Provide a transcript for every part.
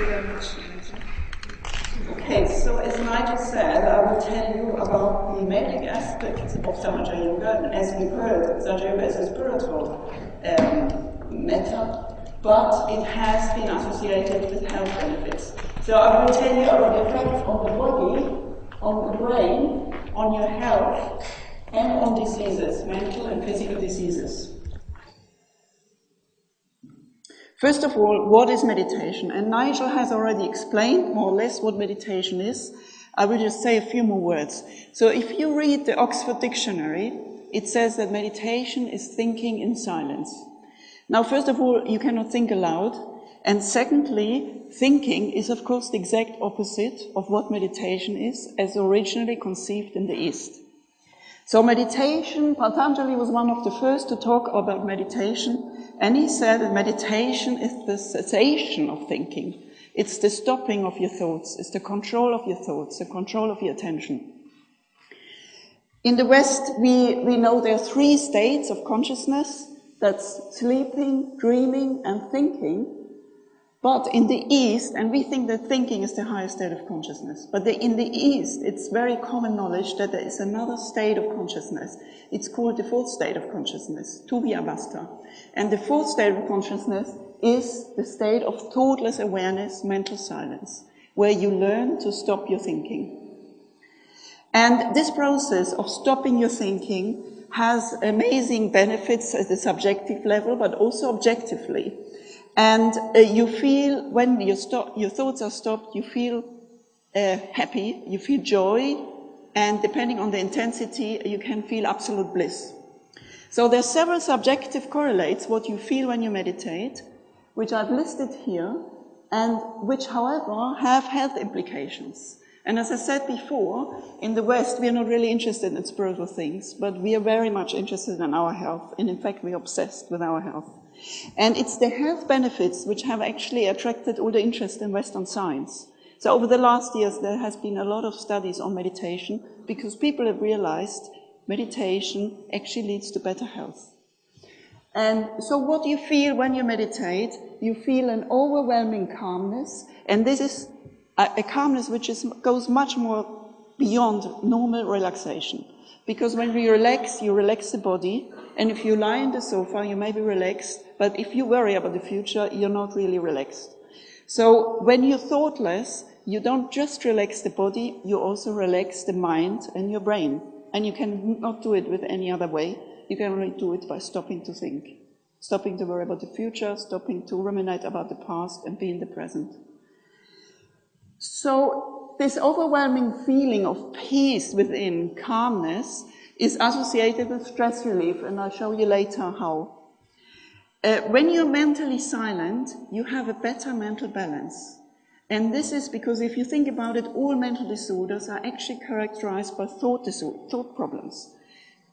you very much. Okay, so as Nigel said, I will tell you about the medic aspects of Sahaja Yoga. And as we heard, Sahaja Yoga is a spiritual method, but it has been associated with health benefits. So I will tell you about the effects on the body, on the brain, on your health, and on diseases, mental and physical diseases. First of all, what is meditation? And Nigel has already explained more or less what meditation is. I will just say a few more words. So if you read the Oxford Dictionary, it says that meditation is thinking in silence. Now, first of all, you cannot think aloud. And secondly, thinking is, of course, the exact opposite of what meditation is, as originally conceived in the East. So meditation, Patanjali was one of the first to talk about meditation, and he said that meditation is the cessation of thinking. It's the stopping of your thoughts, it's the control of your thoughts, the control of your attention. In the West, we know there are 3 states of consciousness. That's sleeping, dreaming, and thinking. But in the East, and we think that thinking is the highest state of consciousness, but in the East, it's very common knowledge that there is another state of consciousness. It's called the 4th state of consciousness, Tuviavasta. And the 4th state of consciousness is the state of thoughtless awareness, mental silence, where you learn to stop your thinking. And this process of stopping your thinking has amazing benefits at the subjective level, but also objectively. And you feel, when your thoughts are stopped, you feel happy, you feel joy, and depending on the intensity, you can feel absolute bliss. So there are several subjective correlates what you feel when you meditate, which I've listed here, and which, however, have health implications. And as I said before, in the West, we are not really interested in spiritual things, but we are very much interested in our health, and in fact, we are obsessed with our health. And it's the health benefits which have actually attracted all the interest in Western science. So over the last years, there has been a lot of studies on meditation because people have realized meditation actually leads to better health. And so what you feel when you meditate, you feel an overwhelming calmness, and this is a calmness which goes much more beyond normal relaxation. Because when we relax, you relax the body, and if you lie on the sofa, you may be relaxed, but if you worry about the future, you're not really relaxed. So when you're thoughtless, you don't just relax the body, you also relax the mind and your brain. And you cannot do it with any other way. You can only do it by stopping to think, stopping to worry about the future, stopping to ruminate about the past, and be in the present. So this overwhelming feeling of peace within, calmness, is associated with stress relief, and I'll show you later how. When you're mentally silent, you have a better mental balance. And this is because if you think about it, all mental disorders are actually characterized by thought problems.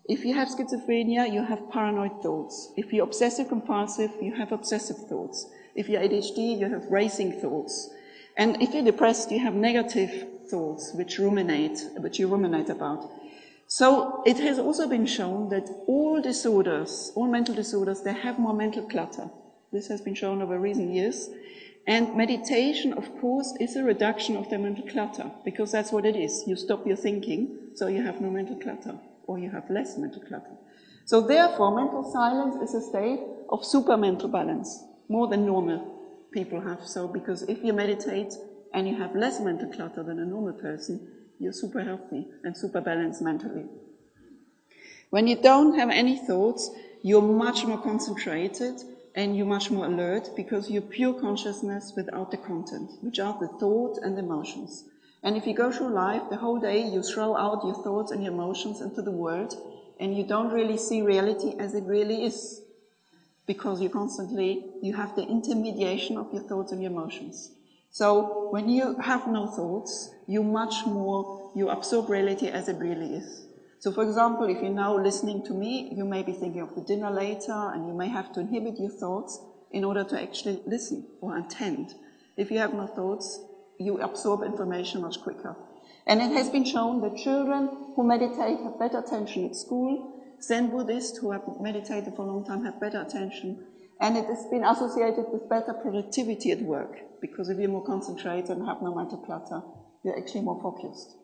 If you have schizophrenia, you have paranoid thoughts. If you're obsessive-compulsive, you have obsessive thoughts. If you're ADHD, you have racing thoughts. And if you're depressed, you have negative thoughts which you ruminate about. So it has also been shown that all disorders, all mental disorders, they have more mental clutter. This has been shown over recent years. And meditation, of course, is a reduction of the mental clutter, because that's what it is. You stop your thinking, so you have no mental clutter, or you have less mental clutter. So therefore, mental silence is a state of super mental balance, more than normal people have. So because if you meditate and you have less mental clutter than a normal person, you're super healthy and super balanced mentally. When you don't have any thoughts, you're much more concentrated and you're much more alert because you're pure consciousness without the content, which are the thought and emotions. And if you go through life, the whole day you throw out your thoughts and your emotions into the world, and you don't really see reality as it really is, because you have the intermediation of your thoughts and your emotions. So when you have no thoughts, you absorb reality as it really is. So for example, if you're now listening to me, you may be thinking of the dinner later, and you may have to inhibit your thoughts in order to actually listen or attend. If you have no thoughts, you absorb information much quicker. And it has been shown that children who meditate have better attention at school, Zen Buddhists who have meditated for a long time have better attention, And it has been associated with better productivity at work, because if you're more concentrated and have no mental clutter, you're actually more focused.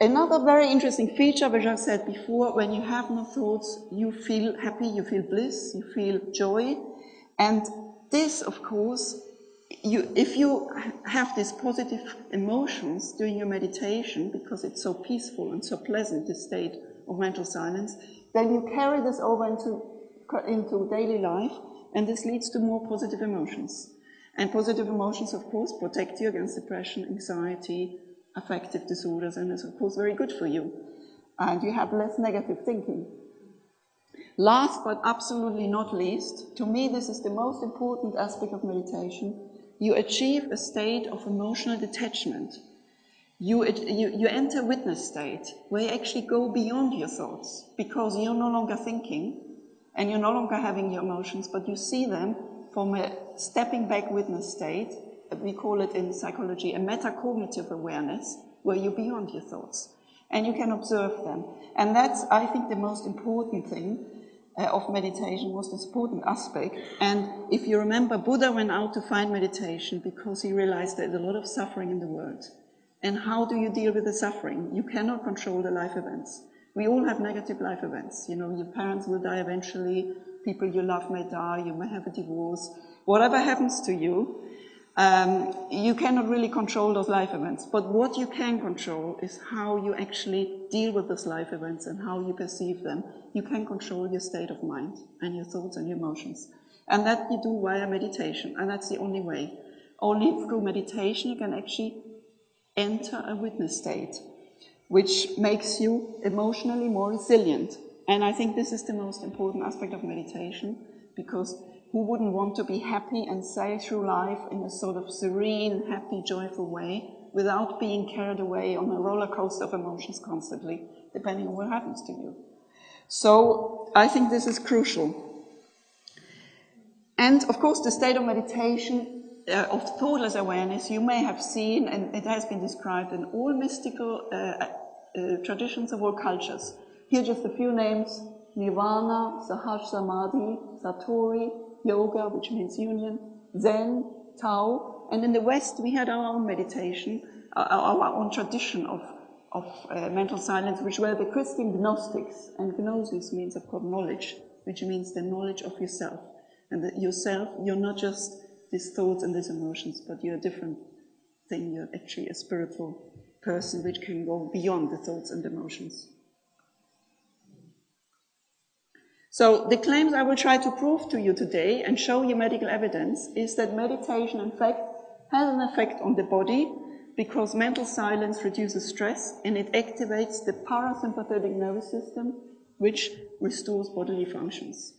Another very interesting feature, which I said before, when you have no thoughts, you feel happy, you feel bliss, you feel joy. And this, of course, if you have these positive emotions during your meditation, because it's so peaceful and so pleasant, this state of mental silence, then you carry this over into daily life, and this leads to more positive emotions. And positive emotions, of course, protect you against depression, anxiety, affective disorders, and is, of course, very good for you. And you have less negative thinking. Last but absolutely not least, to me this is the most important aspect of meditation, you achieve a state of emotional detachment. You enter witness state, where you actually go beyond your thoughts, because you're no longer thinking, and you're no longer having your emotions, but you see them from a stepping back witness state. We call it in psychology a metacognitive awareness, where you're beyond your thoughts, and you can observe them. And that's, I think, the most important thing of meditation, most important aspect. And if you remember, Buddha went out to find meditation because he realized there's a lot of suffering in the world. And how do you deal with the suffering? You cannot control the life events. We all have negative life events. You know, your parents will die eventually, people you love may die, you may have a divorce. Whatever happens to you, you cannot really control those life events. But what you can control is how you actually deal with those life events and how you perceive them. You can control your state of mind and your thoughts and your emotions. And that you do via meditation, and that's the only way. Only through meditation you can actually enter a witness state, which makes you emotionally more resilient. And I think this is the most important aspect of meditation, because who wouldn't want to be happy and sail through life in a sort of serene, happy, joyful way, without being carried away on a roller coaster of emotions constantly, depending on what happens to you. So I think this is crucial. And of course, the state of meditation, of thoughtless awareness, you may have seen, and it has been described in all mystical traditions of all cultures. Here are just a few names: Nirvana, Sahaja Samadhi, Satori, Yoga, which means union, Zen, Tao. And in the West, we had our own meditation, our own tradition of mental silence, which were the Christian Gnostics. And Gnosis means, of course, knowledge, which means the knowledge of yourself. And that yourself, you're not just these thoughts and these emotions, but you're a different thing. You're actually a spiritual person which can go beyond the thoughts and emotions. So the claims I will try to prove to you today and show you medical evidence is that meditation, in fact, has an effect on the body, because mental silence reduces stress and it activates the parasympathetic nervous system, which restores bodily functions.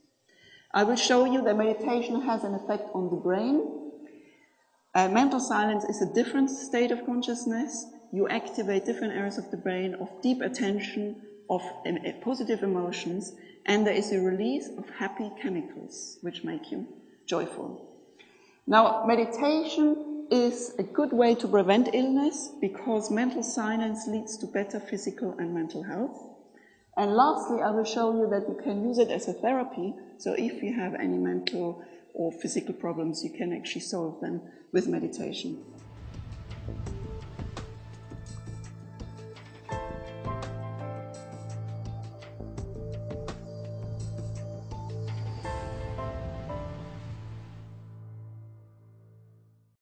I will show you that meditation has an effect on the brain. Mental silence is a different state of consciousness. You activate different areas of the brain, of deep attention, of positive emotions, and there is a release of happy chemicals, which make you joyful. Now, meditation is a good way to prevent illness, because mental silence leads to better physical and mental health. And lastly, I will show you that you can use it as a therapy. So if you have any mental or physical problems, you can actually solve them with meditation.